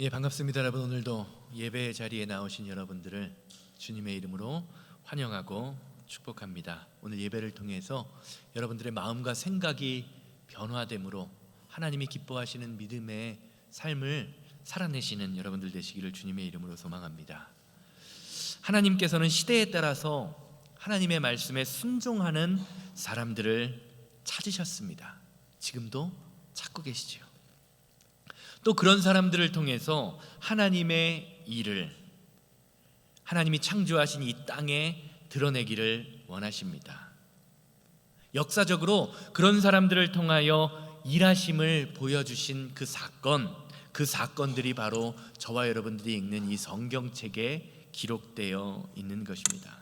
반갑습니다. 여러분, 오늘도 예배 자리에 나오신 여러분들을 주님의 이름으로 환영하고 축복합니다. 오늘 예배를 통해서 여러분들의 마음과 생각이 변화됨으로 하나님이 기뻐하시는 믿음의 삶을 살아내시는 여러분들 되시기를 주님의 이름으로 소망합니다. 하나님께서는 시대에 따라서 하나님의 말씀에 순종하는 사람들을 찾으셨습니다. 지금도 찾고 계시죠. 또 그런 사람들을 통해서 하나님의 일을, 하나님이 창조하신 이 땅에 드러내기를 원하십니다. 역사적으로 그런 사람들을 통하여 일하심을 보여주신 그 사건들이 바로 저와 여러분들이 읽는 이 성경책에 기록되어 있는 것입니다.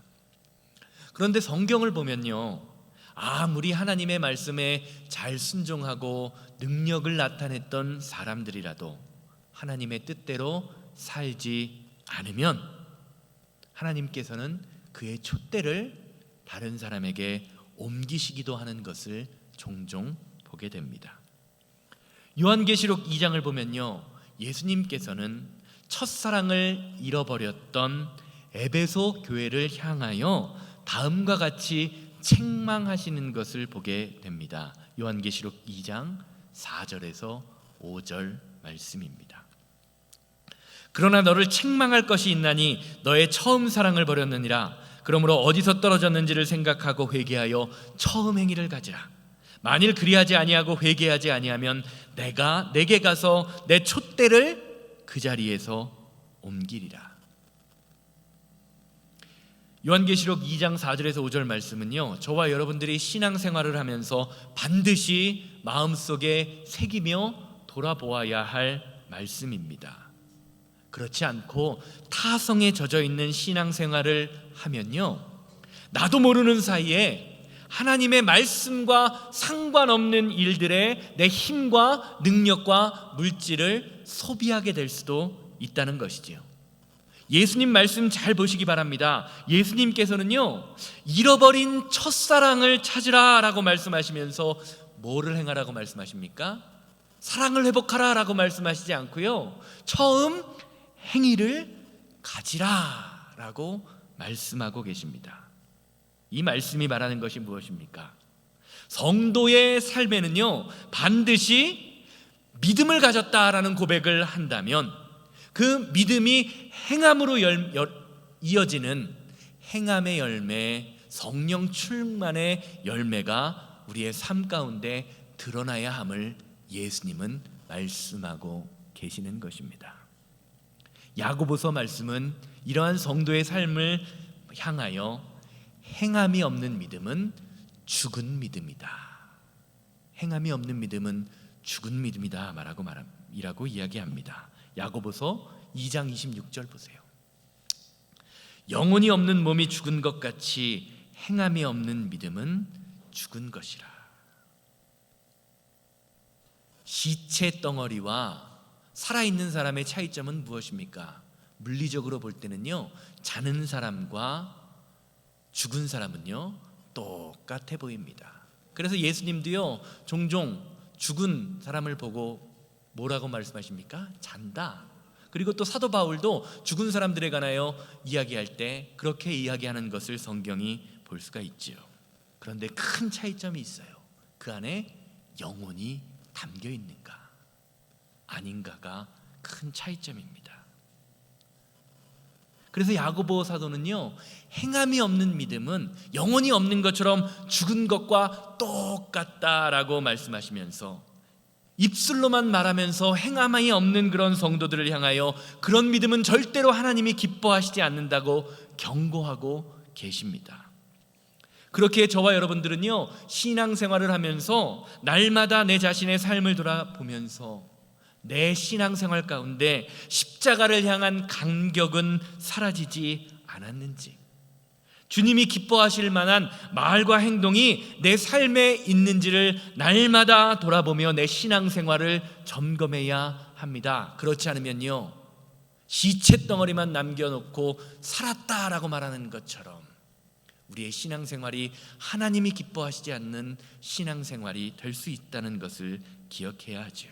그런데 성경을 보면요, 아무리 하나님의 말씀에 잘 순종하고 능력을 나타냈던 사람들이라도 하나님의 뜻대로 살지 않으면 하나님께서는 그의 촛대를 다른 사람에게 옮기시기도 하는 것을 종종 보게 됩니다. 요한계시록 2장을 보면요, 예수님께서는 첫사랑을 잃어버렸던 에베소 교회를 향하여 다음과 같이 책망하시는 것을 보게 됩니다. 요한계시록 2장 4절에서 5절 말씀입니다. 그러나 너를 책망할 것이 있나니 너의 처음 사랑을 버렸느니라. 그러므로 어디서 떨어졌는지를 생각하고 회개하여 처음 행위를 가지라. 만일 그리하지 아니하고 회개하지 아니하면 내가 내게 가서 내 촛대를 그 자리에서 옮기리라. 요한계시록 2장 4절에서 5절 말씀은요, 저와 여러분들이 신앙생활을 하면서 반드시 마음속에 새기며 돌아보아야 할 말씀입니다. 그렇지 않고 타성에 젖어 있는 신앙생활을 하면요, 나도 모르는 사이에 하나님의 말씀과 상관없는 일들에 내 힘과 능력과 물질을 소비하게 될 수도 있다는 것이지요. 예수님 말씀 잘 보시기 바랍니다. 예수님께서는요, 잃어버린 첫사랑을 찾으라 라고 말씀하시면서 뭐를 행하라고 말씀하십니까? 사랑을 회복하라 라고 말씀하시지 않고요, 처음 행위를 가지라 라고 말씀하고 계십니다. 이 말씀이 말하는 것이 무엇입니까? 성도의 삶에는요, 반드시 믿음을 가졌다라는 고백을 한다면 그 믿음이 행함으로 이어지는 행함의 열매, 성령 충만의 열매가 우리의 삶 가운데 드러나야 함을 예수님은 말씀하고 계시는 것입니다. 야고보서 말씀은 이러한 성도의 삶을 향하여 행함이 없는 믿음은 죽은 믿음이다, 행함이 없는 믿음은 죽은 믿음이다 이라고 이야기합니다. 야고보서 2장 26절 보세요. 영혼이 없는 몸이 죽은 것 같이 행함이 없는 믿음은 죽은 것이라. 시체 덩어리와 살아있는 사람의 차이점은 무엇입니까? 물리적으로 볼 때는요, 자는 사람과 죽은 사람은요 똑같아 보입니다. 그래서 예수님도요 종종 죽은 사람을 보고 뭐라고 말씀하십니까? 잔다. 그리고 또 사도 바울도 죽은 사람들에 관하여 이야기할 때 그렇게 이야기하는 것을 성경이 볼 수가 있지요. 그런데 큰 차이점이 있어요. 그 안에 영혼이 담겨 있는가 아닌가가 큰 차이점입니다. 그래서 야고보 사도는요, 행함이 없는 믿음은 영혼이 없는 것처럼 죽은 것과 똑같다라고 말씀하시면서 입술로만 말하면서 행함이 없는 그런 성도들을 향하여 그런 믿음은 절대로 하나님이 기뻐하시지 않는다고 경고하고 계십니다. 그렇게 저와 여러분들은요, 신앙생활을 하면서 날마다 내 자신의 삶을 돌아보면서 내 신앙생활 가운데 십자가를 향한 간격은 사라지지 않았는지, 주님이 기뻐하실 만한 말과 행동이 내 삶에 있는지를 날마다 돌아보며 내 신앙생활을 점검해야 합니다. 그렇지 않으면요, 시체 덩어리만 남겨놓고 살았다라고 말하는 것처럼 우리의 신앙생활이 하나님이 기뻐하시지 않는 신앙생활이 될 수 있다는 것을 기억해야 하죠.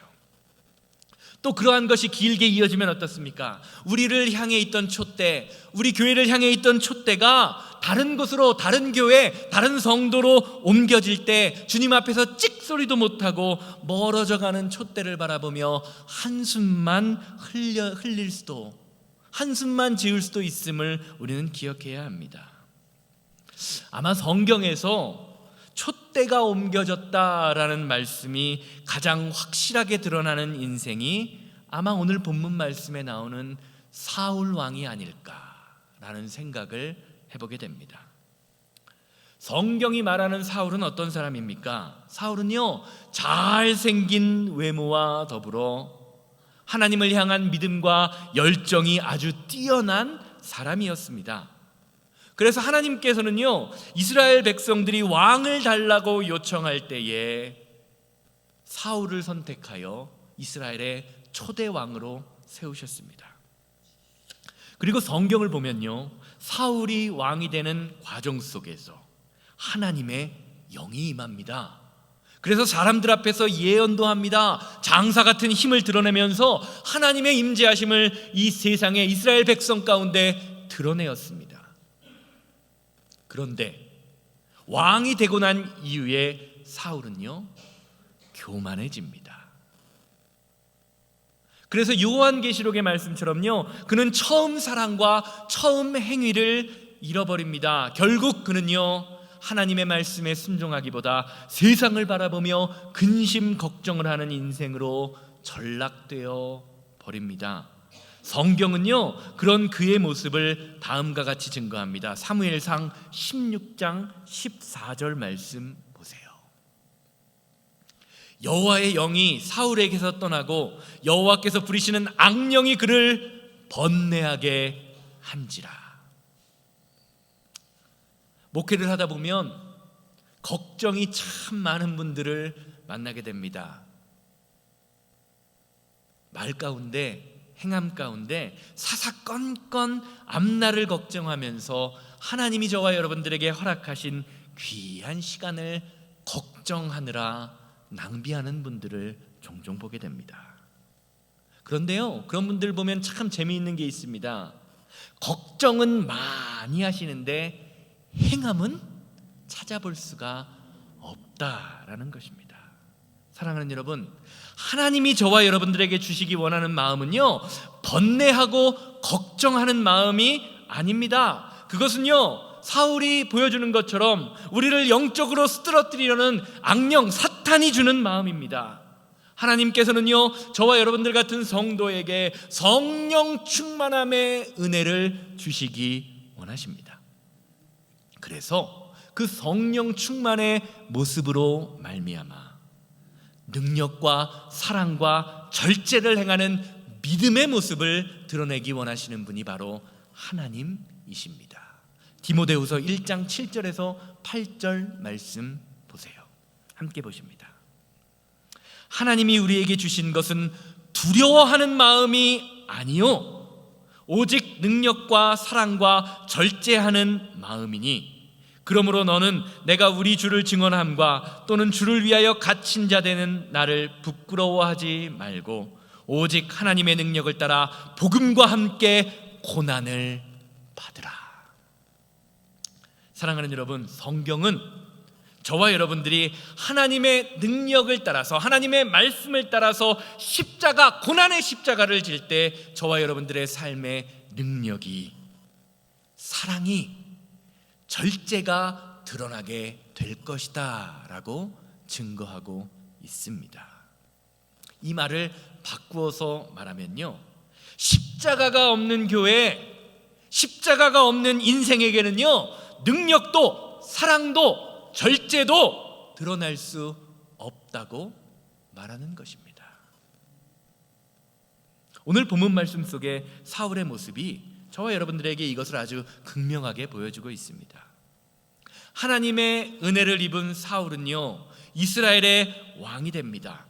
또 그러한 것이 길게 이어지면 어떻습니까? 우리를 향해 있던 촛대, 우리 교회를 향해 있던 촛대가 다른 곳으로, 다른 교회, 다른 성도로 옮겨질 때 주님 앞에서 찍소리도 못하고 멀어져가는 촛대를 바라보며 한숨만 흘릴 수도, 한숨만 지을 수도 있음을 우리는 기억해야 합니다. 아마 성경에서 촛대가 옮겨졌다라는 말씀이 가장 확실하게 드러나는 인생이 아마 오늘 본문 말씀에 나오는 사울 왕이 아닐까라는 생각을 해보게 됩니다. 성경이 말하는 사울은 어떤 사람입니까? 사울은요, 잘생긴 외모와 더불어 하나님을 향한 믿음과 열정이 아주 뛰어난 사람이었습니다. 그래서 하나님께서는요, 이스라엘 백성들이 왕을 달라고 요청할 때에 사울을 선택하여 이스라엘의 초대 왕으로 세우셨습니다. 그리고 성경을 보면요, 사울이 왕이 되는 과정 속에서 하나님의 영이 임합니다. 그래서 사람들 앞에서 예언도 합니다. 장사 같은 힘을 드러내면서 하나님의 임재하심을 이 세상의 이스라엘 백성 가운데 드러내었습니다. 그런데 왕이 되고 난 이후에 사울은요, 교만해집니다. 그래서 요한계시록의 말씀처럼요, 그는 처음 사랑과 처음 행위를 잃어버립니다. 결국 그는요, 하나님의 말씀에 순종하기보다 세상을 바라보며 근심 걱정을 하는 인생으로 전락되어 버립니다. 성경은요, 그런 그의 모습을 다음과 같이 증거합니다. 사무엘상 16장 14절 말씀 보세요. 여호와의 영이 사울에게서 떠나고 여호와께서 부리시는 악령이 그를 번뇌하게 한지라. 목회를 하다 보면 걱정이 참 많은 분들을 만나게 됩니다. 말 가운데, 행함 가운데 사사건건 앞날을 걱정하면서 하나님이 저와 여러분들에게 허락하신 귀한 시간을 걱정하느라 낭비하는 분들을 종종 보게 됩니다. 그런데요, 그런 분들 보면 참 재미있는 게 있습니다. 걱정은 많이 하시는데 행함은 찾아볼 수가 없다라는 것입니다. 사랑하는 여러분, 하나님이 저와 여러분들에게 주시기 원하는 마음은요, 번뇌하고 걱정하는 마음이 아닙니다. 그것은요, 사울이 보여주는 것처럼 우리를 영적으로 쓰러뜨리려는 악령, 사탄이 주는 마음입니다. 하나님께서는요, 저와 여러분들 같은 성도에게 성령 충만함의 은혜를 주시기 원하십니다. 그래서 그 성령 충만의 모습으로 말미암아 능력과 사랑과 절제를 행하는 믿음의 모습을 드러내기 원하시는 분이 바로 하나님이십니다. 디모데후서 1장 7절에서 8절 말씀 보세요. 함께 보십니다. 하나님이 우리에게 주신 것은 두려워하는 마음이 아니요 오직 능력과 사랑과 절제하는 마음이니, 그러므로 너는 내가 우리 주를 증언함과 또는 주를 위하여 갇힌 자 되는 나를 부끄러워하지 말고 오직 하나님의 능력을 따라 복음과 함께 고난을 받으라. 사랑하는 여러분, 성경은 저와 여러분들이 하나님의 능력을 따라서, 하나님의 말씀을 따라서 십자가, 고난의 십자가를 질 때 저와 여러분들의 삶의 능력이, 사랑이, 절제가 드러나게 될 것이다 라고 증거하고 있습니다. 이 말을 바꾸어서 말하면요, 십자가가 없는 교회, 십자가가 없는 인생에게는요, 능력도 사랑도 절제도 드러날 수 없다고 말하는 것입니다. 오늘 본문 말씀 속에 사울의 모습이 저와 여러분들에게 이것을 아주 극명하게 보여주고 있습니다. 하나님의 은혜를 입은 사울은요, 이스라엘의 왕이 됩니다.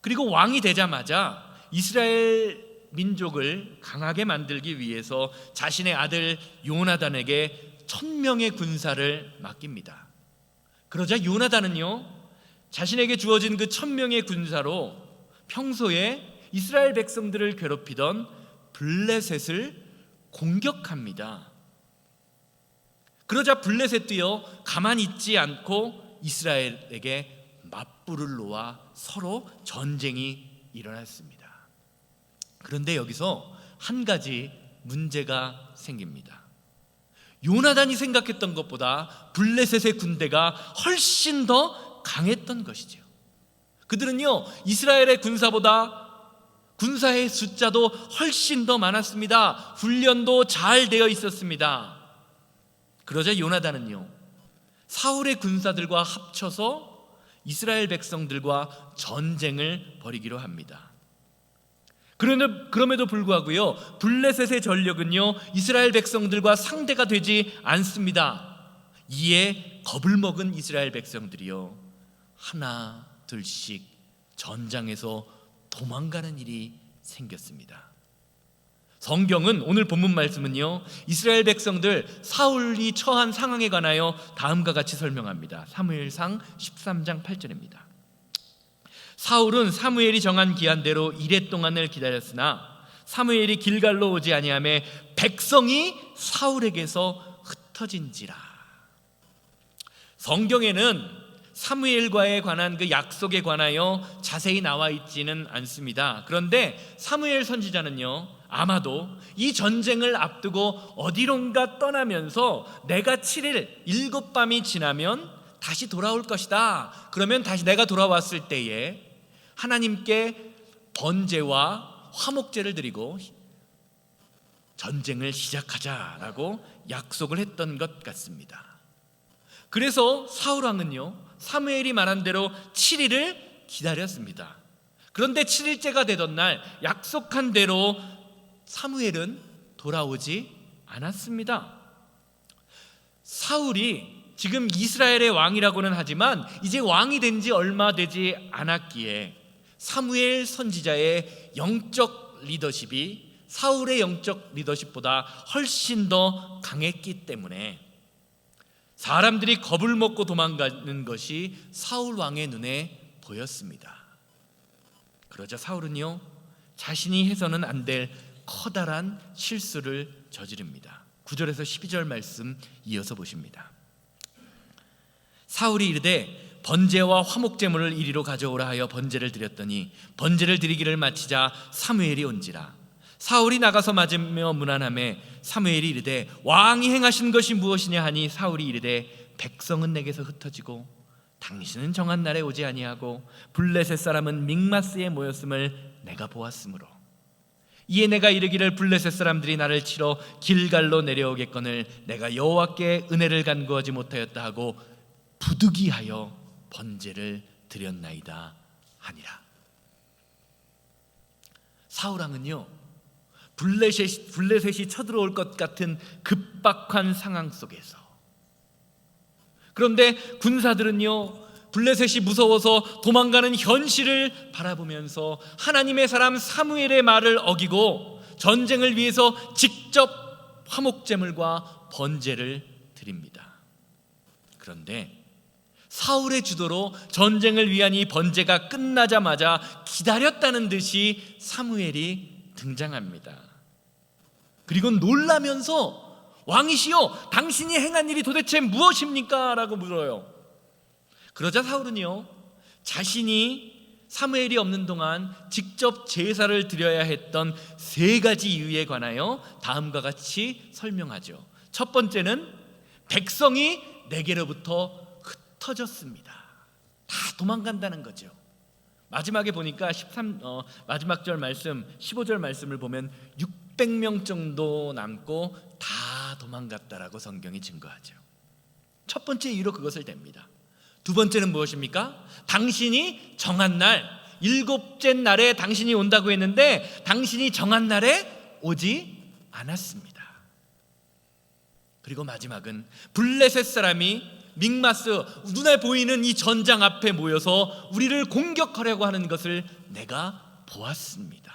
그리고 왕이 되자마자 이스라엘 민족을 강하게 만들기 위해서 자신의 아들 요나단에게 1000명의 군사를 맡깁니다. 그러자 요나단은요, 자신에게 주어진 그 1000명의 군사로 평소에 이스라엘 백성들을 괴롭히던 블레셋을 공격합니다. 그러자 블레셋도요 가만히 있지 않고 이스라엘에게 맞불을 놓아 서로 전쟁이 일어났습니다. 그런데 여기서 한 가지 문제가 생깁니다. 요나단이 생각했던 것보다 블레셋의 군대가 훨씬 더 강했던 것이죠. 그들은요 이스라엘의 군사의 숫자도 훨씬 더 많았습니다. 훈련도 잘 되어 있었습니다. 그러자 요나단은요 사울의 군사들과 합쳐서 이스라엘 백성들과 전쟁을 벌이기로 합니다. 그럼에도 불구하고요 블레셋의 전력은요 이스라엘 백성들과 상대가 되지 않습니다. 이에 겁을 먹은 이스라엘 백성들이요 하나 둘씩 전장에서 도망가는 일이 생겼습니다. 성경은 오늘 본문 말씀은요 이스라엘 백성들 사울이 처한 상황에 관하여 다음과 같이 설명합니다. 사무엘상 13장 8절입니다. 사울은 사무엘이 정한 기한대로 이레 동안을 기다렸으나 사무엘이 길갈로 오지 아니하매 백성이 사울에게서 흩어진지라. 성경에는 사무엘과에 관한 그 약속에 관하여 자세히 나와 있지는 않습니다. 그런데 사무엘 선지자는요 아마도 이 전쟁을 앞두고 어디론가 떠나면서 내가 7일 7밤이 지나면 다시 돌아올 것이다. 그러면 다시 내가 돌아왔을 때에 하나님께 번제와 화목제를 드리고 전쟁을 시작하자라고 약속을 했던 것 같습니다. 그래서 사울왕은요 사무엘이 말한 대로 7일을 기다렸습니다. 그런데 7일째가 되던 날 약속한 대로 사무엘은 돌아오지 않았습니다. 사울이 지금 이스라엘의 왕이라고는 하지만 이제 왕이 된 지 얼마 되지 않았기에 사무엘 선지자의 영적 리더십이 사울의 영적 리더십보다 훨씬 더 강했기 때문에 사람들이 겁을 먹고 도망가는 것이 사울 왕의 눈에 보였습니다. 그러자 사울은요 자신이 해서는 안 될 커다란 실수를 저지릅니다. 9절에서 12절 말씀 이어서 보십니다. 사울이 이르되 번제와 화목제물을 이리로 가져오라 하여 번제를 드렸더니 번제를 드리기를 마치자 사무엘이 온지라. 사울이 나가서 맞으며 문안하매 사무엘이 이르되 왕이 행하신 것이 무엇이냐 하니 사울이 이르되 백성은 내게서 흩어지고 당신은 정한 날에 오지 아니하고 블레셋 사람은 믹마스에 모였음을 내가 보았으므로 이에 내가 이르기를 블레셋 사람들이 나를 치러 길갈로 내려오겠거늘 내가 여호와께 은혜를 간구하지 못하였다 하고 부득이하여 번제를 드렸나이다 하니라. 사울왕은요 블레셋이 쳐들어올 것 같은 급박한 상황 속에서, 그런데 군사들은요 블레셋이 무서워서 도망가는 현실을 바라보면서 하나님의 사람 사무엘의 말을 어기고 전쟁을 위해서 직접 화목제물과 번제를 드립니다. 그런데 사울의 주도로 전쟁을 위한 이 번제가 끝나자마자 기다렸다는 듯이 사무엘이 등장합니다. 그리고 놀라면서 왕이시여 당신이 행한 일이 도대체 무엇입니까? 라고 물어요. 그러자 사울은요 자신이 사무엘이 없는 동안 직접 제사를 드려야 했던 3가지 이유에 관하여 다음과 같이 설명하죠. 첫 번째는 백성이 내게로부터 흩어졌습니다. 다 도망간다는 거죠. 마지막에 보니까 마지막 절 말씀 15절 말씀을 보면 600명 정도 남고 다 도망갔다라고 성경이 증거하죠. 첫 번째 이유로 그것을 댑니다. 두 번째는 무엇입니까? 당신이 정한 날 7째 날에 당신이 온다고 했는데 당신이 정한 날에 오지 않았습니다. 그리고 마지막은 블레셋 사람이 믹마스 눈에 보이는 이 전장 앞에 모여서 우리를 공격하려고 하는 것을 내가 보았습니다.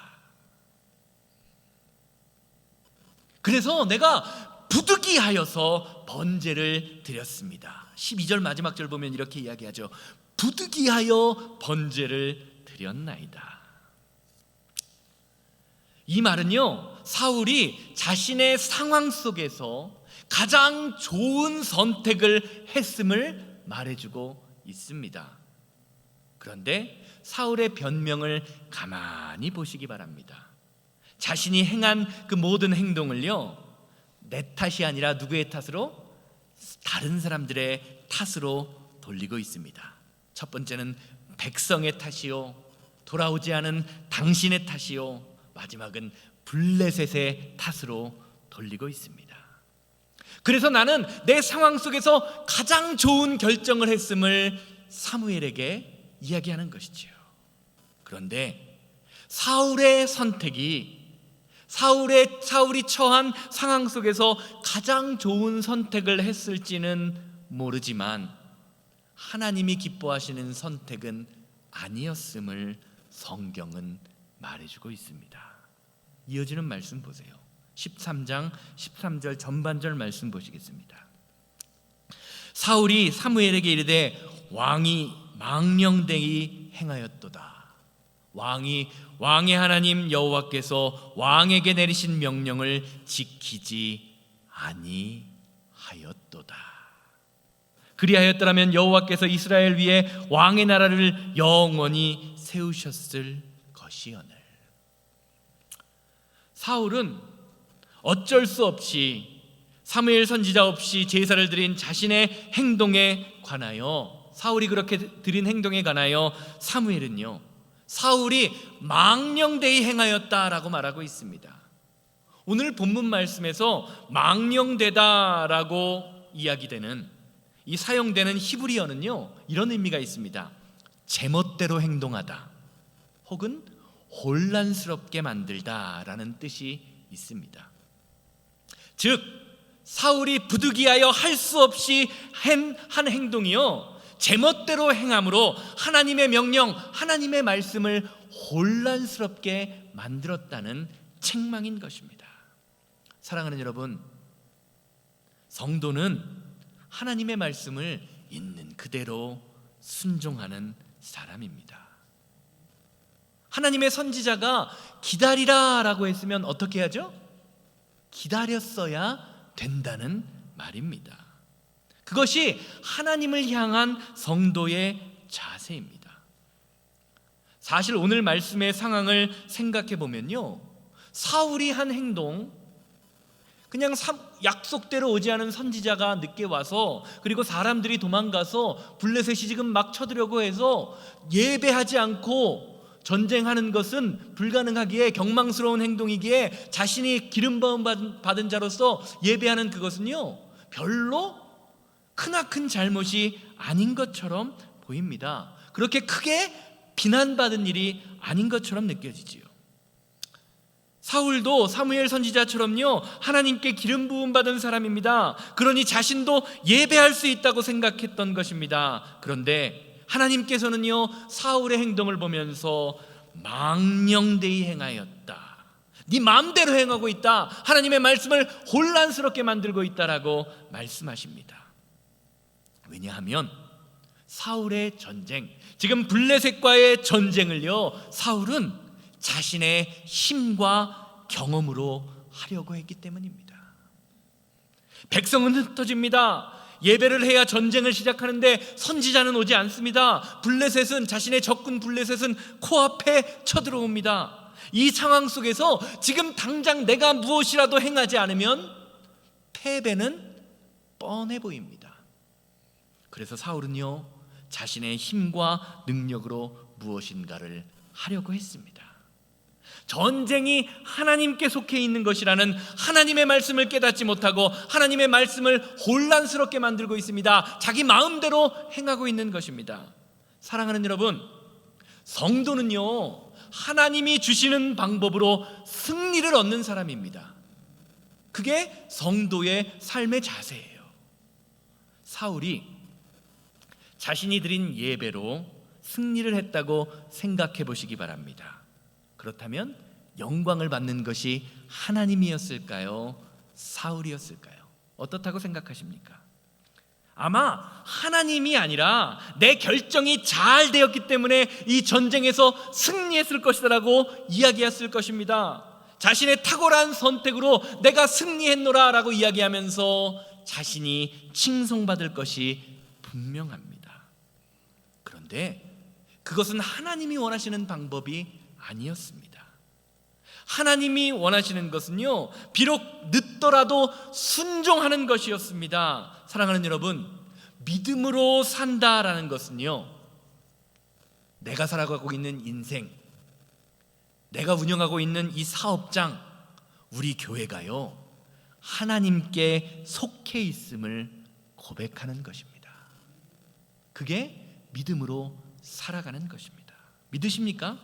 그래서 내가 부득이하여서 번제를 드렸습니다. 12절 마지막 절 보면 이렇게 이야기하죠. 부득이하여 번제를 드렸나이다. 이 말은요, 사울이 자신의 상황 속에서 가장 좋은 선택을 했음을 말해주고 있습니다. 그런데 사울의 변명을 가만히 보시기 바랍니다. 자신이 행한 그 모든 행동을요, 내 탓이 아니라 누구의 탓으로? 다른 사람들의 탓으로 돌리고 있습니다. 첫 번째는 백성의 탓이요, 돌아오지 않은 당신의 탓이요, 마지막은 블레셋의 탓으로 돌리고 있습니다. 그래서 나는 내 상황 속에서 가장 좋은 결정을 했음을 사무엘에게 이야기하는 것이지요. 그런데 사울의 선택이 사울이 처한 상황 속에서 가장 좋은 선택을 했을지는 모르지만 하나님이 기뻐하시는 선택은 아니었음을 성경은 말해주고 있습니다. 이어지는 말씀 보세요. 13장 13절 전반절 말씀 보시겠습니다. 사울이 사무엘에게 이르되 왕이 망령되이 행하였도다. 왕의 하나님 여호와께서 왕에게 내리신 명령을 지키지 아니하였도다. 그리하였더라면 여호와께서 이스라엘 위에 왕의 나라를 영원히 세우셨을 것이오늘. 사울은 어쩔 수 없이 사무엘 선지자 없이 제사를 드린 자신의 행동에 관하여, 사울이 그렇게 드린 행동에 관하여 사무엘은요, 사울이 망령되이 행하였다라고 말하고 있습니다. 오늘 본문 말씀에서 망령되다라고 이야기되는 이 사용되는 히브리어는요, 이런 의미가 있습니다. 제멋대로 행동하다 혹은 혼란스럽게 만들다라는 뜻이 있습니다. 즉 사울이 부득이하여 할 수 없이 한 행동이요, 제멋대로 행함으로 하나님의 명령, 하나님의 말씀을 혼란스럽게 만들었다는 책망인 것입니다. 사랑하는 여러분, 성도는 하나님의 말씀을 있는 그대로 순종하는 사람입니다. 하나님의 선지자가 기다리라라고 했으면 어떻게 하죠? 기다렸어야 된다는 말입니다. 그것이 하나님을 향한 성도의 자세입니다. 사실 오늘 말씀의 상황을 생각해 보면요, 사울이 한 행동, 그냥 약속대로 오지 않은 선지자가 늦게 와서, 그리고 사람들이 도망가서 블레셋이 지금 막 쳐들려고 해서 예배하지 않고 전쟁하는 것은 불가능하기에, 경망스러운 행동이기에 자신이 기름 부음 받은 자로서 예배하는 그것은요, 별로 크나큰 잘못이 아닌 것처럼 보입니다. 그렇게 크게 비난받은 일이 아닌 것처럼 느껴지지요. 사울도 사무엘 선지자처럼요, 하나님께 기름 부음 받은 사람입니다. 그러니 자신도 예배할 수 있다고 생각했던 것입니다. 그런데 하나님께서는요, 사울의 행동을 보면서 망령되이 행하였다, 네 마음대로 행하고 있다, 하나님의 말씀을 혼란스럽게 만들고 있다라고 말씀하십니다. 왜냐하면 사울의 전쟁, 지금 블레셋과의 전쟁을요, 사울은 자신의 힘과 경험으로 하려고 했기 때문입니다. 백성은 흩어집니다. 예배를 해야 전쟁을 시작하는데 선지자는 오지 않습니다. 블레셋은, 자신의 적군 블레셋은 코앞에 쳐들어옵니다. 이 상황 속에서 지금 당장 내가 무엇이라도 행하지 않으면 패배는 뻔해 보입니다. 그래서 사울은요, 자신의 힘과 능력으로 무엇인가를 하려고 했습니다. 전쟁이 하나님께 속해 있는 것이라는 하나님의 말씀을 깨닫지 못하고 하나님의 말씀을 혼란스럽게 만들고 있습니다. 자기 마음대로 행하고 있는 것입니다. 사랑하는 여러분, 성도는요, 하나님이 주시는 방법으로 승리를 얻는 사람입니다. 그게 성도의 삶의 자세예요. 사울이 자신이 드린 예배로 승리를 했다고 생각해 보시기 바랍니다. 그렇다면 영광을 받는 것이 하나님이었을까요? 사울이었을까요? 어떻다고 생각하십니까? 아마 하나님이 아니라 내 결정이 잘 되었기 때문에 이 전쟁에서 승리했을 것이라고 이야기했을 것입니다. 자신의 탁월한 선택으로 내가 승리했노라 라고 이야기하면서 자신이 칭송받을 것이 분명합니다. 그런데 그것은 하나님이 원하시는 방법이 아니었습니다. 하나님이 원하시는 것은요, 비록 늦더라도 순종하는 것이었습니다. 사랑하는 여러분, 믿음으로 산다라는 것은요, 내가 살아가고 있는 인생, 내가 운영하고 있는 이 사업장, 우리 교회가요, 하나님께 속해 있음을 고백하는 것입니다. 그게 믿음으로 살아가는 것입니다. 믿으십니까?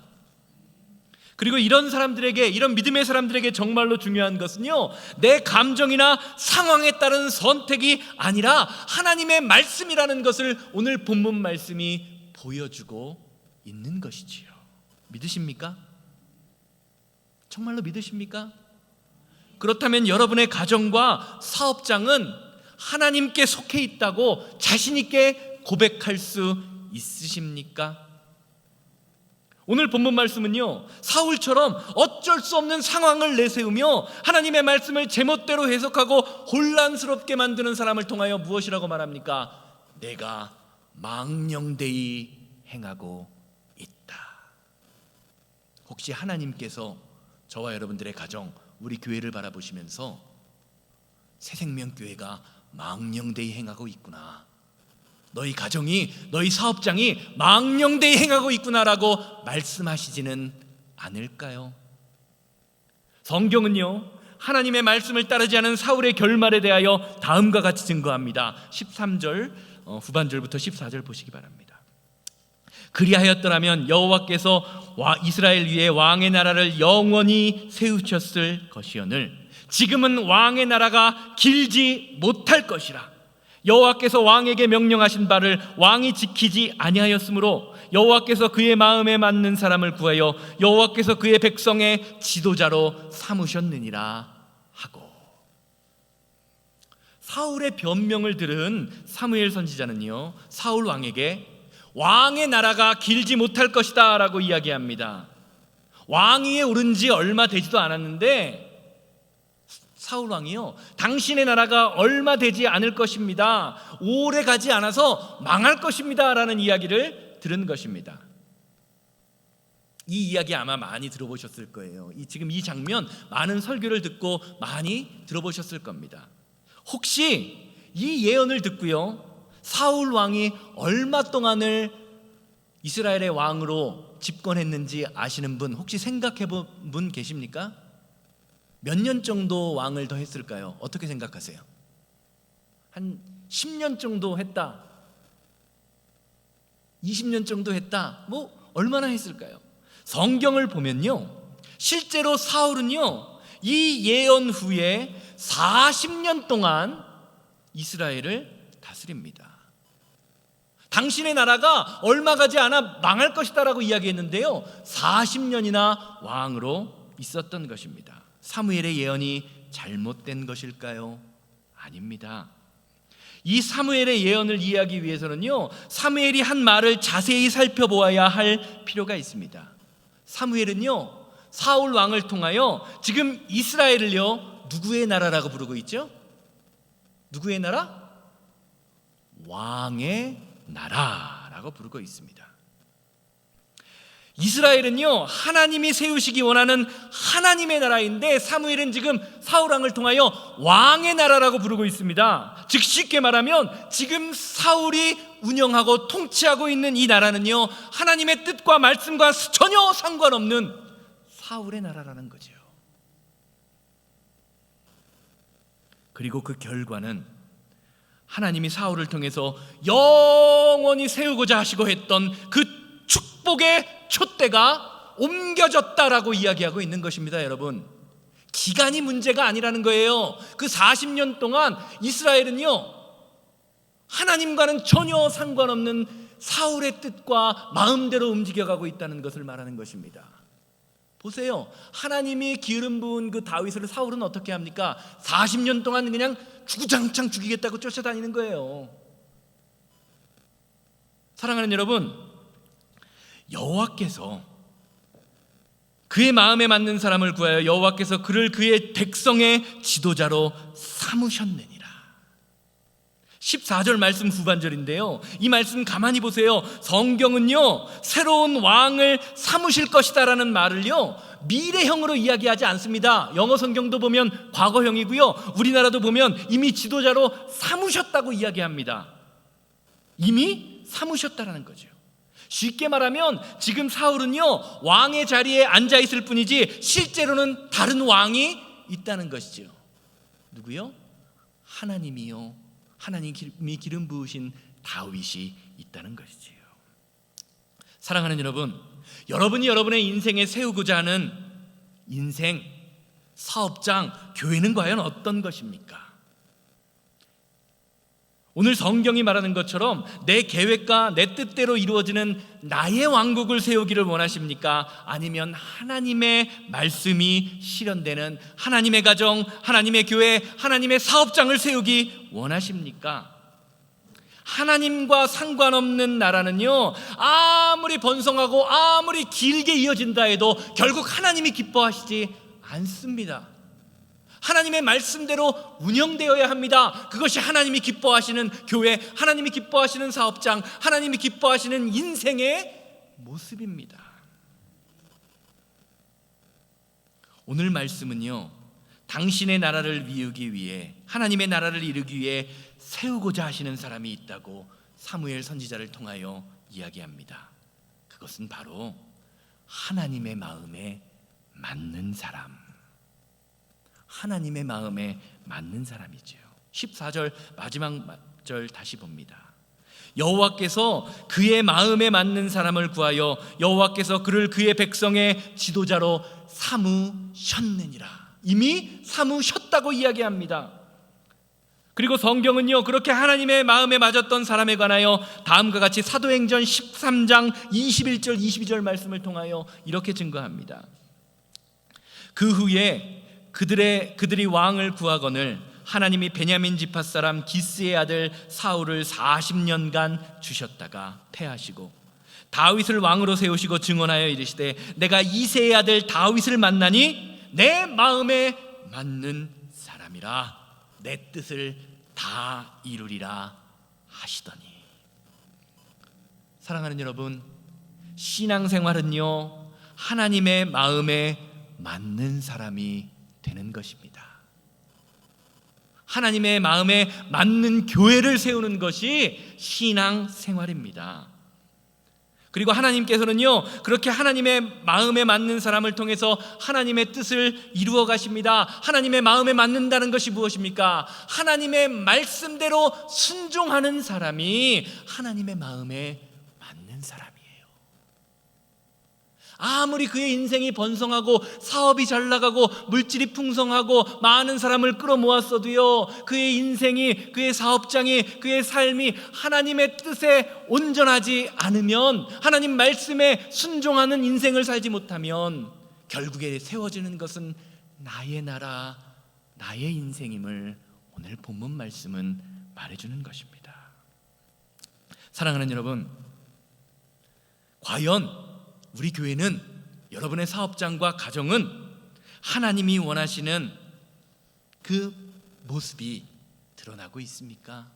그리고 이런 사람들에게, 이런 믿음의 사람들에게 정말로 중요한 것은요, 내 감정이나 상황에 따른 선택이 아니라 하나님의 말씀이라는 것을 오늘 본문 말씀이 보여주고 있는 것이지요. 믿으십니까? 정말로 믿으십니까? 그렇다면 여러분의 가정과 사업장은 하나님께 속해 있다고 자신 있게 고백할 수 있으십니까? 오늘 본문 말씀은요, 사울처럼 어쩔 수 없는 상황을 내세우며 하나님의 말씀을 제멋대로 해석하고 혼란스럽게 만드는 사람을 통하여 무엇이라고 말합니까? 내가 망령되이 행하고 있다. 혹시 하나님께서 저와 여러분들의 가정, 우리 교회를 바라보시면서 새생명교회가 망령되이 행하고 있구나, 너희 가정이, 너희 사업장이 망령되이 행하고 있구나라고 말씀하시지는 않을까요? 성경은요, 하나님의 말씀을 따르지 않은 사울의 결말에 대하여 다음과 같이 증거합니다. 13절 후반절부터 14절 보시기 바랍니다. 그리하였더라면 여호와께서 이스라엘 위에 왕의 나라를 영원히 세우셨을 것이오늘 지금은 왕의 나라가 길지 못할 것이라. 여호와께서 왕에게 명령하신 바를 왕이 지키지 아니하였으므로 여호와께서 그의 마음에 맞는 사람을 구하여 여호와께서 그의 백성의 지도자로 삼으셨느니라 하고. 사울의 변명을 들은 사무엘 선지자는요, 사울 왕에게 왕의 나라가 길지 못할 것이다 라고 이야기합니다. 왕위에 오른 지 얼마 되지도 않았는데 사울 왕이요, 당신의 나라가 얼마 되지 않을 것입니다, 오래 가지 않아서 망할 것입니다 라는 이야기를 들은 것입니다. 이 이야기 아마 많이 들어보셨을 거예요. 지금 이 장면 많은 설교를 듣고 많이 들어보셨을 겁니다. 혹시 이 예언을 듣고요, 사울 왕이 얼마 동안을 이스라엘의 왕으로 집권했는지 아시는 분, 혹시 생각해 본 분 계십니까? 몇 년 정도 왕을 더 했을까요? 어떻게 생각하세요? 한 10년 정도 했다, 20년 정도 했다, 뭐 얼마나 했을까요? 성경을 보면요, 실제로 사울은요, 이 예언 후에 40년 동안 이스라엘을 다스립니다. 당신의 나라가 얼마 가지 않아 망할 것이다 라고 이야기했는데요, 40년이나 왕으로 있었던 것입니다. 사무엘의 예언이 잘못된 것일까요? 아닙니다. 이 사무엘의 예언을 이해하기 위해서는요, 사무엘이 한 말을 자세히 살펴보아야 할 필요가 있습니다. 사무엘은요, 사울 왕을 통하여 지금 이스라엘을요, 누구의 나라라고 부르고 있죠? 누구의 나라? 왕의 나라라고 부르고 있습니다. 이스라엘은요, 하나님이 세우시기 원하는 하나님의 나라인데 사무엘은 지금 사울 왕을 통하여 왕의 나라라고 부르고 있습니다. 즉 쉽게 말하면 지금 사울이 운영하고 통치하고 있는 이 나라는요, 하나님의 뜻과 말씀과 전혀 상관없는 사울의 나라라는 거죠. 그리고 그 결과는 하나님이 사울을 통해서 영원히 세우고자 하시고 했던 그 축복의 촛대가 옮겨졌다라고 이야기하고 있는 것입니다. 여러분, 기간이 문제가 아니라는 거예요. 그 40년 동안 이스라엘은요, 하나님과는 전혀 상관없는 사울의 뜻과 마음대로 움직여가고 있다는 것을 말하는 것입니다. 보세요, 하나님이 기름 부은 그 다윗을 사울은 어떻게 합니까? 40년 동안 그냥 주구장창 죽이겠다고 쫓아다니는 거예요. 사랑하는 여러분, 여호와께서 그의 마음에 맞는 사람을 구하여 여호와께서 그를 그의 백성의 지도자로 삼으셨느니라. 14절 말씀 후반절인데요, 이 말씀 가만히 보세요. 성경은요, 새로운 왕을 삼으실 것이다 라는 말을요, 미래형으로 이야기하지 않습니다. 영어 성경도 보면 과거형이고요, 우리나라도 보면 이미 지도자로 삼으셨다고 이야기합니다. 이미 삼으셨다라는 거죠. 쉽게 말하면 지금 사울은요, 왕의 자리에 앉아 있을 뿐이지 실제로는 다른 왕이 있다는 것이죠. 누구요? 하나님이요. 하나님이 기름 부으신 다윗이 있다는 것이지요. 사랑하는 여러분, 여러분이 여러분의 인생에 세우고자 하는 인생, 사업장, 교회는 과연 어떤 것입니까? 오늘 성경이 말하는 것처럼 내 계획과 내 뜻대로 이루어지는 나의 왕국을 세우기를 원하십니까? 아니면 하나님의 말씀이 실현되는 하나님의 가정, 하나님의 교회, 하나님의 사업장을 세우기 원하십니까? 하나님과 상관없는 나라는요, 아무리 번성하고 아무리 길게 이어진다 해도 결국 하나님이 기뻐하시지 않습니다. 하나님의 말씀대로 운영되어야 합니다. 그것이 하나님이 기뻐하시는 교회, 하나님이 기뻐하시는 사업장, 하나님이 기뻐하시는 인생의 모습입니다. 오늘 말씀은요, 당신의 나라를 이루기 위해, 하나님의 나라를 이루기 위해 세우고자 하시는 사람이 있다고 사무엘 선지자를 통하여 이야기합니다. 그것은 바로 하나님의 마음에 맞는 사람, 하나님의 마음에 맞는 사람이죠. 14절 마지막 절 다시 봅니다. 여호와께서 그의 마음에 맞는 사람을 구하여 여호와께서 그를 그의 백성의 지도자로 삼으셨느니라. 이미 삼으셨다고 이야기합니다. 그리고 성경은요, 그렇게 하나님의 마음에 맞았던 사람에 관하여 다음과 같이 사도행전 13장 21절 22절 말씀을 통하여 이렇게 증거합니다. 그 후에 그들이 왕을 구하거늘 하나님이 베냐민 지파 사람 기스의 아들 사울을 40년간 주셨다가 패하시고 다윗을 왕으로 세우시고 증언하여 이르시되 내가 이새의 아들 다윗을 만나니 내 마음에 맞는 사람이라 내 뜻을 다 이루리라 하시더니. 사랑하는 여러분, 신앙생활은요, 하나님의 마음에 맞는 사람이 되는 것입니다. 하나님의 마음에 맞는 교회를 세우는 것이 신앙생활입니다. 그리고 하나님께서는요, 그렇게 하나님의 마음에 맞는 사람을 통해서 하나님의 뜻을 이루어 가십니다. 하나님의 마음에 맞는다는 것이 무엇입니까? 하나님의 말씀대로 순종하는 사람이 하나님의 마음에 맞는 사람이에요. 아무리 그의 인생이 번성하고 사업이 잘 나가고 물질이 풍성하고 많은 사람을 끌어모았어도요, 그의 인생이, 그의 사업장이, 그의 삶이 하나님의 뜻에 온전하지 않으면, 하나님 말씀에 순종하는 인생을 살지 못하면 결국에 세워지는 것은 나의 나라, 나의 인생임을 오늘 본문 말씀은 말해주는 것입니다. 사랑하는 여러분, 과연 우리 교회는, 여러분의 사업장과 가정은 하나님이 원하시는 그 모습이 드러나고 있습니까?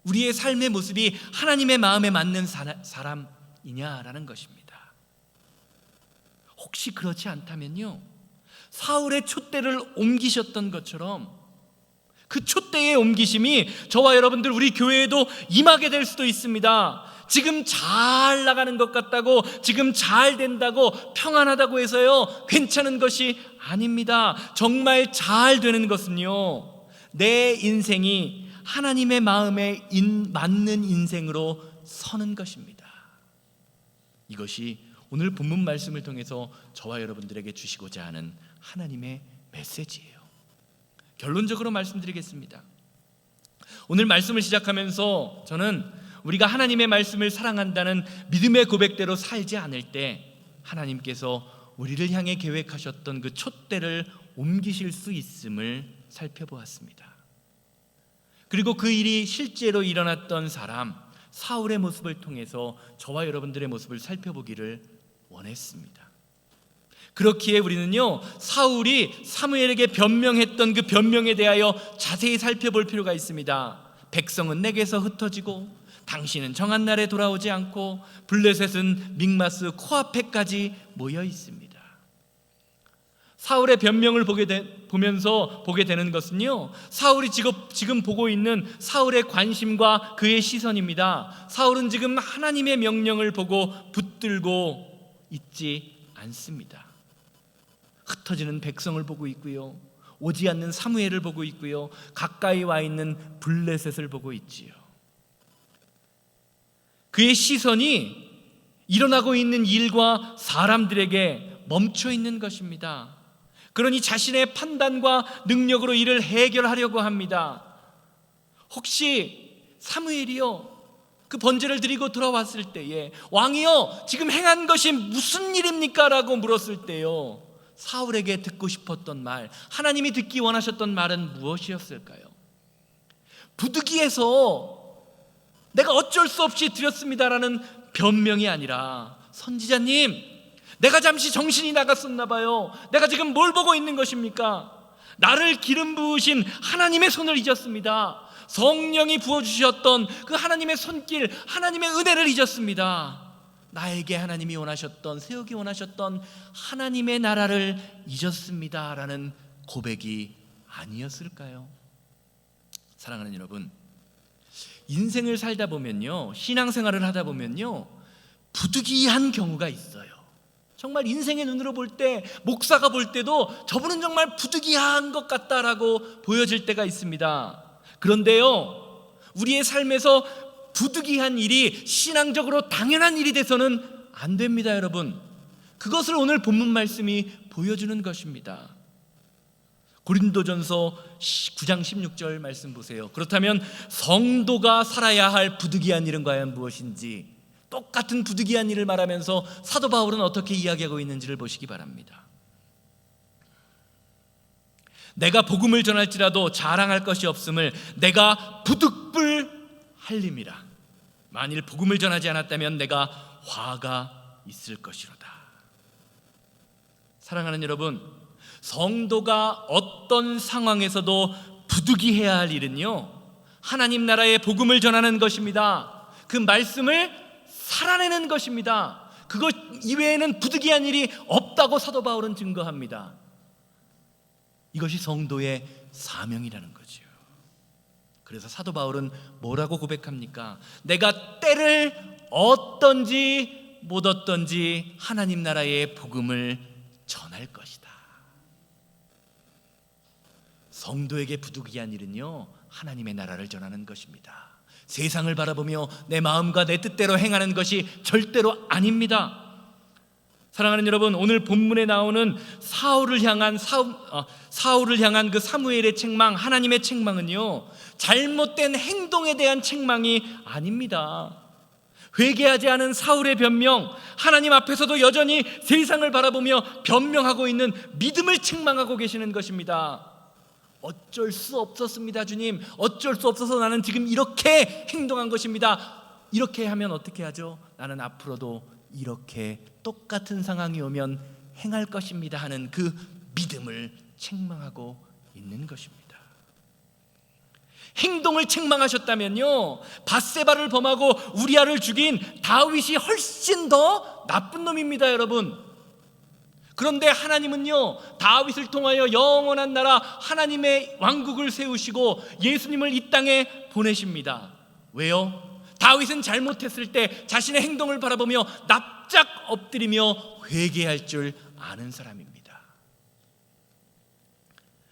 우리의 삶의 모습이 하나님의 마음에 맞는 사람이냐라는 것입니다. 혹시 그렇지 않다면요, 사울의 촛대를 옮기셨던 것처럼 그 촛대의 옮기심이 저와 여러분들, 우리 교회에도 임하게 될 수도 있습니다. 지금 잘 나가는 것 같다고, 지금 잘 된다고, 평안하다고 해서요, 괜찮은 것이 아닙니다. 정말 잘 되는 것은요, 내 인생이 하나님의 마음에 맞는 인생으로 서는 것입니다. 이것이 오늘 본문 말씀을 통해서 저와 여러분들에게 주시고자 하는 하나님의 메시지예요. 결론적으로 말씀드리겠습니다. 오늘 말씀을 시작하면서 저는 우리가 하나님의 말씀을 사랑한다는 믿음의 고백대로 살지 않을 때 하나님께서 우리를 향해 계획하셨던 그 촛대를 옮기실 수 있음을 살펴보았습니다. 그리고 그 일이 실제로 일어났던 사람 사울의 모습을 통해서 저와 여러분들의 모습을 살펴보기를 원했습니다. 그렇기에 우리는요, 사울이 사무엘에게 변명했던 그 변명에 대하여 자세히 살펴볼 필요가 있습니다. 백성은 내게서 흩어지고 당신은 정한 날에 돌아오지 않고 블레셋은 믹마스 코앞에까지 모여 있습니다. 사울의 변명을 보면서 보게 되는 것은요, 사울이 지금 보고 있는 사울의 관심과 그의 시선입니다. 사울은 지금 하나님의 명령을 보고 붙들고 있지 않습니다. 흩어지는 백성을 보고 있고요, 오지 않는 사무엘을 보고 있고요, 가까이 와 있는 블레셋을 보고 있지요. 그의 시선이 일어나고 있는 일과 사람들에게 멈춰 있는 것입니다. 그러니 자신의 판단과 능력으로 이를 해결하려고 합니다. 혹시 사무엘이요, 그 번제를 드리고 돌아왔을 때에 왕이요, 지금 행한 것이 무슨 일입니까? 라고 물었을 때요, 사울에게 듣고 싶었던 말, 하나님이 듣기 원하셨던 말은 무엇이었을까요? 부득이해서 내가 어쩔 수 없이 드렸습니다라는 변명이 아니라, 선지자님, 내가 잠시 정신이 나갔었나 봐요. 내가 지금 뭘 보고 있는 것입니까? 나를 기름 부으신 하나님의 손을 잊었습니다. 성령이 부어주셨던 그 하나님의 손길, 하나님의 은혜를 잊었습니다. 나에게 하나님이 원하셨던, 세우기 원하셨던 하나님의 나라를 잊었습니다 라는 고백이 아니었을까요? 사랑하는 여러분, 인생을 살다 보면요, 신앙생활을 하다 보면요, 부득이한 경우가 있어요. 정말 인생의 눈으로 볼 때, 목사가 볼 때도 저분은 정말 부득이한 것 같다라고 보여질 때가 있습니다. 그런데요, 우리의 삶에서 부득이한 일이 신앙적으로 당연한 일이 돼서는 안 됩니다, 여러분. 그것을 오늘 본문 말씀이 보여주는 것입니다. 고린도전서 9장 16절 말씀 보세요. 그렇다면 성도가 살아야 할 부득이한 일은 과연 무엇인지, 똑같은 부득이한 일을 말하면서 사도 바울은 어떻게 이야기하고 있는지를 보시기 바랍니다. 내가 복음을 전할지라도 자랑할 것이 없음을 내가 부득불 할림이라. 만일 복음을 전하지 않았다면 내가 화가 있을 것이로다. 사랑하는 여러분, 성도가 어떤 상황에서도 부득이해야 할 일은요, 하나님 나라의 복음을 전하는 것입니다. 그 말씀을 살아내는 것입니다. 그것 이외에는 부득이한 일이 없다고 사도 바울은 증거합니다. 이것이 성도의 사명이라는 거죠. 그래서 사도 바울은 뭐라고 고백합니까? 내가 때를 얻든지 못 얻든지 하나님 나라의 복음을 전할 것이다. 성도에게 부득이한 일은요, 하나님의 나라를 전하는 것입니다. 세상을 바라보며 내 마음과 내 뜻대로 행하는 것이 절대로 아닙니다. 사랑하는 여러분, 오늘 본문에 나오는 사울을 향한 그 사무엘의 책망, 하나님의 책망은요, 잘못된 행동에 대한 책망이 아닙니다. 회개하지 않은 사울의 변명, 하나님 앞에서도 여전히 세상을 바라보며 변명하고 있는 믿음을 책망하고 계시는 것입니다. 어쩔 수 없었습니다, 주님. 어쩔 수 없어서 나는 지금 이렇게 행동한 것입니다. 이렇게 하면 어떻게 하죠? 나는 앞으로도 이렇게 똑같은 상황이 오면 행할 것입니다 하는 그 믿음을 책망하고 있는 것입니다. 행동을 책망하셨다면요, 밧세바를 범하고 우리아를 죽인 다윗이 훨씬 더 나쁜 놈입니다, 여러분. 그런데 하나님은요, 다윗을 통하여 영원한 나라 하나님의 왕국을 세우시고 예수님을 이 땅에 보내십니다. 왜요? 다윗은 잘못했을 때 자신의 행동을 바라보며 납작 엎드리며 회개할 줄 아는 사람입니다.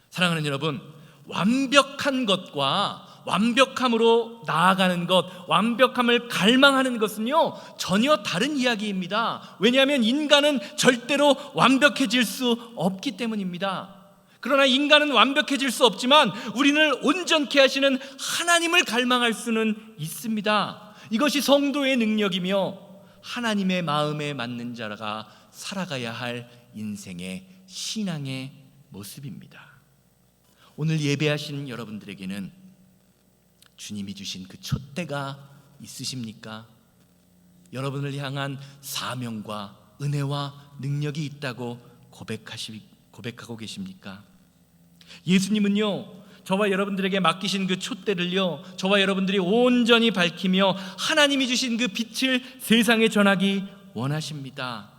사랑하는 여러분, 완벽한 것과 완벽함으로 나아가는 것, 완벽함을 갈망하는 것은요, 전혀 다른 이야기입니다. 왜냐하면 인간은 절대로 완벽해질 수 없기 때문입니다. 그러나 인간은 완벽해질 수 없지만 우리를 온전케 하시는 하나님을 갈망할 수는 있습니다. 이것이 성도의 능력이며 하나님의 마음에 맞는 자가 살아가야 할 인생의 신앙의 모습입니다. 오늘 예배하신 여러분들에게는 주님이 주신 그 촛대가 있으십니까? 여러분을 향한 사명과 은혜와 능력이 있다고 고백하고 계십니까? 예수님은요, 저와 여러분들에게 맡기신 그 촛대를요, 저와 여러분들이 온전히 밝히며 하나님이 주신 그 빛을 세상에 전하기 원하십니다.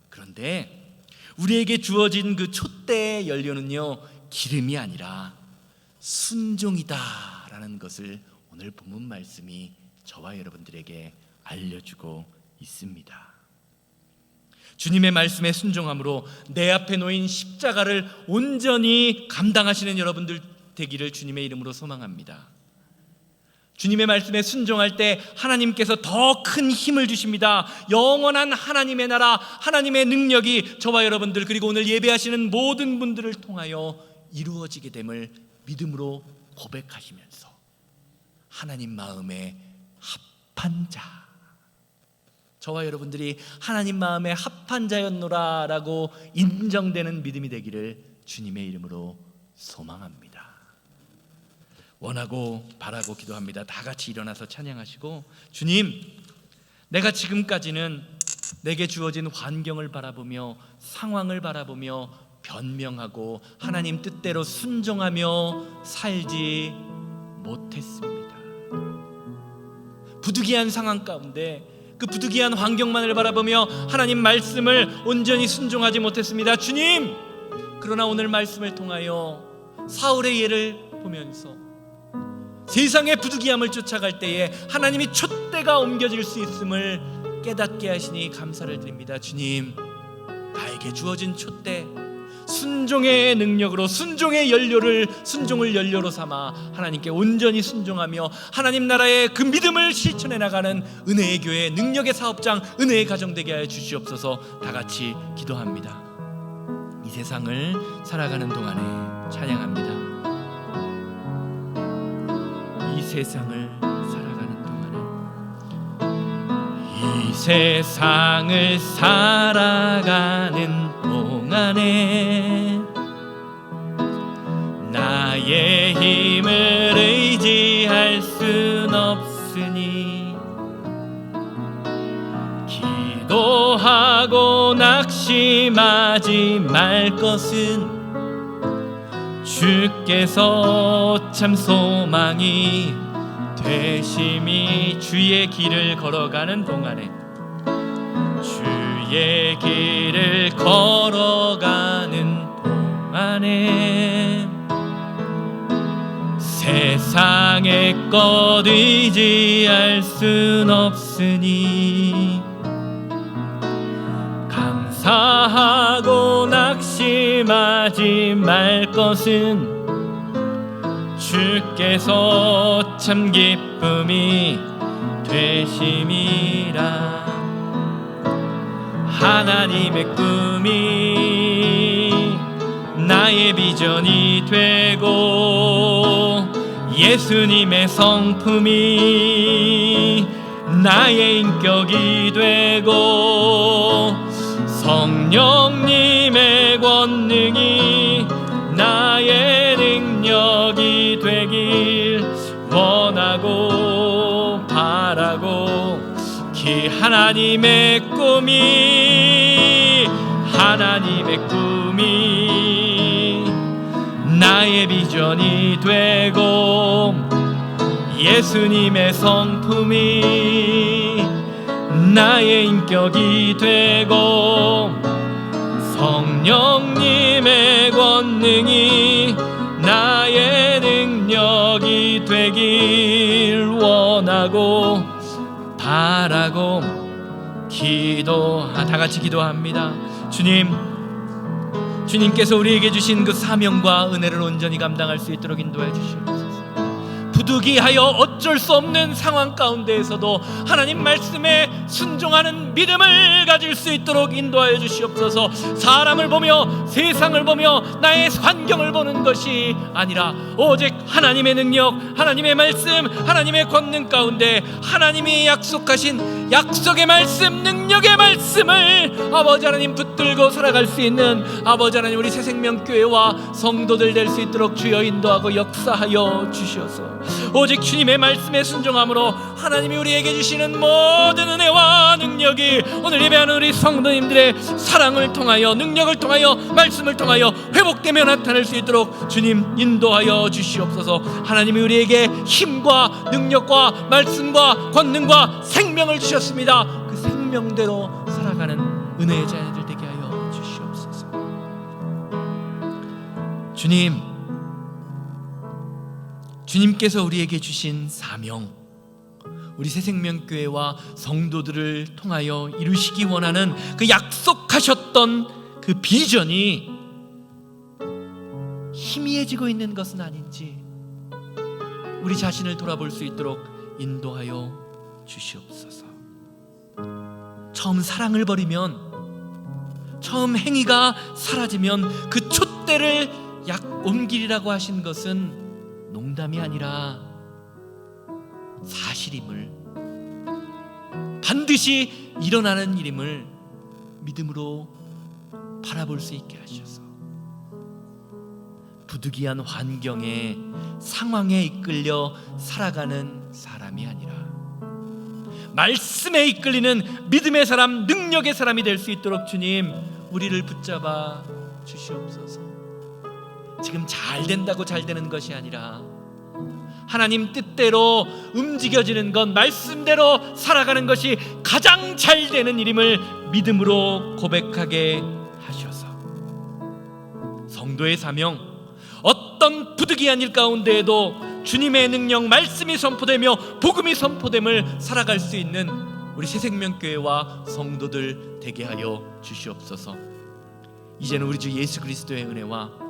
그런데 우리에게 주어진 그 촛대의 연료는요, 기름이 아니라 순종이다라는 것을 오늘 본문 말씀이 저와 여러분들에게 알려주고 있습니다. 주님의 말씀에 순종함으로 내 앞에 놓인 십자가를 온전히 감당하시는 여러분들 되기를 주님의 이름으로 소망합니다. 주님의 말씀에 순종할 때 하나님께서 더 큰 힘을 주십니다. 영원한 하나님의 나라, 하나님의 능력이 저와 여러분들 그리고 오늘 예배하시는 모든 분들을 통하여 이루어지게 됨을 믿음으로 고백하시면서 하나님 마음에 합한 자, 저와 여러분들이 하나님 마음에 합한 자였노라라고 인정되는 믿음이 되기를 주님의 이름으로 소망합니다. 원하고 바라고 기도합니다. 다 같이 일어나서 찬양하시고, 주님, 내가 지금까지는 내게 주어진 환경을 바라보며 상황을 바라보며 변명하고 하나님 뜻대로 순종하며 살지 못했습니다. 부득이한 상황 가운데 그 부득이한 환경만을 바라보며 하나님 말씀을 온전히 순종하지 못했습니다. 주님, 그러나 오늘 말씀을 통하여 사울의 예를 보면서 세상의 부득이함을 쫓아갈 때에 하나님이 촛대가 옮겨질 수 있음을 깨닫게 하시니 감사를 드립니다. 주님, 나에게 주어진 촛대, 순종의 능력으로 순종의 연료를, 순종을 연료로 삼아 하나님께 온전히 순종하며 하나님 나라의 그 믿음을 실천해 나가는 은혜의 교회, 능력의 사업장, 은혜의 가정 되게 하여 주시옵소서. 다 같이 기도합니다. 이 세상을 살아가는 동안에 찬양합니다. 이 세상을 살아가는 동안에, 이 세상을 살아가는 동안에 나의 힘을 의지할 순 없으니 기도하고 낙심하지 말 것은 주께서 참 소망이 되심이. 주의 길을 걸어가는 동안에, 주의 길을 걸어가는 동안에 세상의 것 의지할 순 없으니 감사하고 낙심하지 말 것은 주께서 참 기쁨이 되심이라. 하나님의 꿈이 나의 비전이 되고 예수님의 성품이 나의 인격이 되고 성령님의 권능이 나의 능력이 되길 원하고 바라고, 하나님의 꿈이 나의 비전이 되고 예수님의 성품이 나의 인격이 되고 성령님의 권능이 나의 능력이 되길 원하고 바라고 다 같이 기도합니다. 주님께서 우리에게 주신 그 사명과 은혜를 온전히 감당할 수 있도록 인도해 주시옵소서. 부득이하여 어쩔 수 없는 상황 가운데에서도 하나님 말씀에 순종하는 믿음을 가질 수 있도록 인도하여 주시옵소서. 사람을 보며 세상을 보며 나의 환경을 보는 것이 아니라 오직 하나님의 능력, 하나님의 말씀, 하나님의 권능 가운데 하나님이 약속하신 약속의 말씀, 능력의 말씀을 아버지 하나님 붙들고 살아갈 수 있는 아버지 하나님 우리 새생명교회와 성도들 될 수 있도록 주여 인도하고 역사하여 주시옵소서. 오직 주님의 말씀에 순종함으로 하나님이 우리에게 주시는 모든 은혜와 은혜와 능력이 오늘 예배하는 우리 성도님들의 사랑을 통하여, 능력을 통하여, 말씀을 통하여 회복되며 나타날 수 있도록 주님 인도하여 주시옵소서. 하나님이 우리에게 힘과 능력과 말씀과 권능과 생명을 주셨습니다. 그 생명대로 살아가는 은혜의 자녀들 되게 하여 주시옵소서. 주님께서 우리에게 주신 사명, 우리 새생명교회와 성도들을 통하여 이루시기 원하는 그 약속하셨던 그 비전이 희미해지고 있는 것은 아닌지 우리 자신을 돌아볼 수 있도록 인도하여 주시옵소서. 처음 사랑을 버리면, 처음 행위가 사라지면 그 촛대를 옮기리라고 하신 것은 농담이 아니라 사실임을, 반드시 일어나는 일임을 믿음으로 바라볼 수 있게 하셔서 부득이한 환경에, 상황에 이끌려 살아가는 사람이 아니라 말씀에 이끌리는 믿음의 사람, 능력의 사람이 될 수 있도록 주님 우리를 붙잡아 주시옵소서. 지금 잘 된다고 잘 되는 것이 아니라 하나님 뜻대로 움직여지는 것, 말씀대로 살아가는 것이 가장 잘 되는 일임을 믿음으로 고백하게 하셔서 성도의 사명, 어떤 부득이한 일 가운데에도 주님의 능력, 말씀이 선포되며 복음이 선포됨을 살아갈 수 있는 우리 새생명교회와 성도들 되게 하여 주시옵소서. 이제는 우리 주 예수 그리스도의 은혜와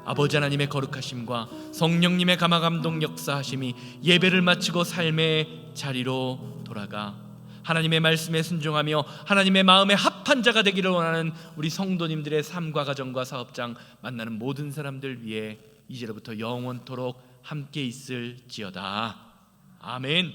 아버지 하나님의 거룩하심과 성령님의 감화감동 역사하심이 예배를 마치고 삶의 자리로 돌아가 하나님의 말씀에 순종하며 하나님의 마음에 합한 자가 되기를 원하는 우리 성도님들의 삶과 가정과 사업장 만나는 모든 사람들 위해 이제로부터 영원토록 함께 있을지어다. 아멘.